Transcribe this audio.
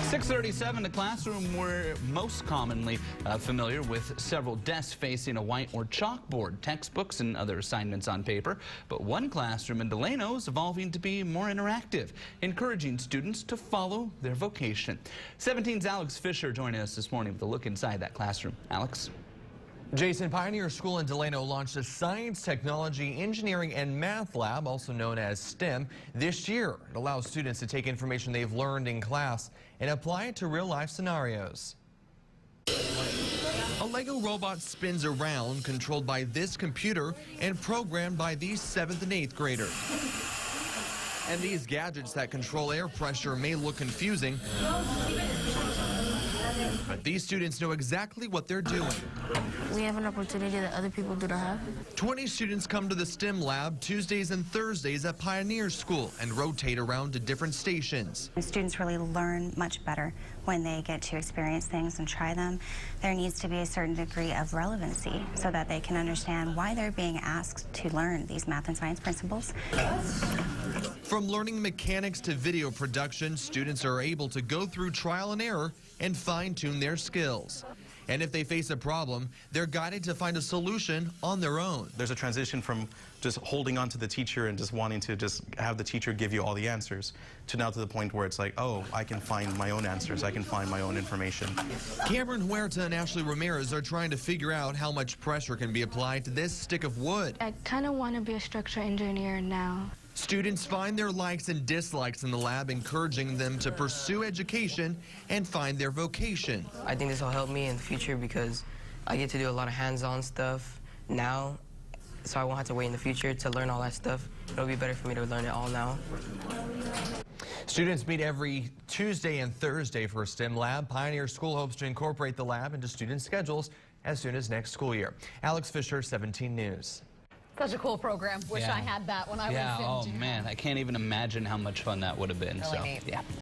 6:37, the classroom we're most commonly familiar with several desks facing a white or chalkboard, textbooks and other assignments on paper. But one classroom in Delano is evolving to be more interactive, encouraging students to follow their vocation. 17's Alex Fisher joining us this morning with a look inside that classroom. Alex? Jason, Pioneer School in Delano launched a science, technology, engineering, and math lab, also known as STEM, this year. It allows students to take information they've learned in class and apply it to real-life scenarios. A Lego robot spins around, controlled by this computer and programmed by these 7th and 8th graders. And these gadgets that control air pressure may look confusing, but these students know exactly what they're doing. We have an opportunity that other people do not have. 20 students come to the STEM lab Tuesdays and Thursdays at Pioneer School and rotate around to different stations. Students really learn much better when they get to experience things and try them. There needs to be a certain degree of relevancy so that they can understand why they're being asked to learn these math and science principles. From learning mechanics to video production, students are able to go through trial and error and fine-tune their skills. And if they face a problem, they're guided to find a solution on their own. There's a transition from just holding on to the teacher and just wanting to just have the teacher give you all the answers to now to the point where it's like, oh, I can find my own answers. I can find my own information. Cameron Huerta and Ashley Ramirez are trying to figure out how much pressure can be applied to this stick of wood. I kind of want to be a structural engineer now. Students find their likes and dislikes in the lab, encouraging them to pursue education and find their vocation. I think this will help me in the future because I get to do a lot of hands-on stuff now, so I won't have to wait in the future to learn all that stuff. It'll be better for me to learn it all now. Students meet every Tuesday and Thursday for a STEM lab. Pioneer School hopes to incorporate the lab into student schedules as soon as next school year. Alex Fisher, 17 News. Such a cool program. Wish I had that when I was in Oh junior. man, I can't even imagine how much fun that would have been. Really neat. Yeah.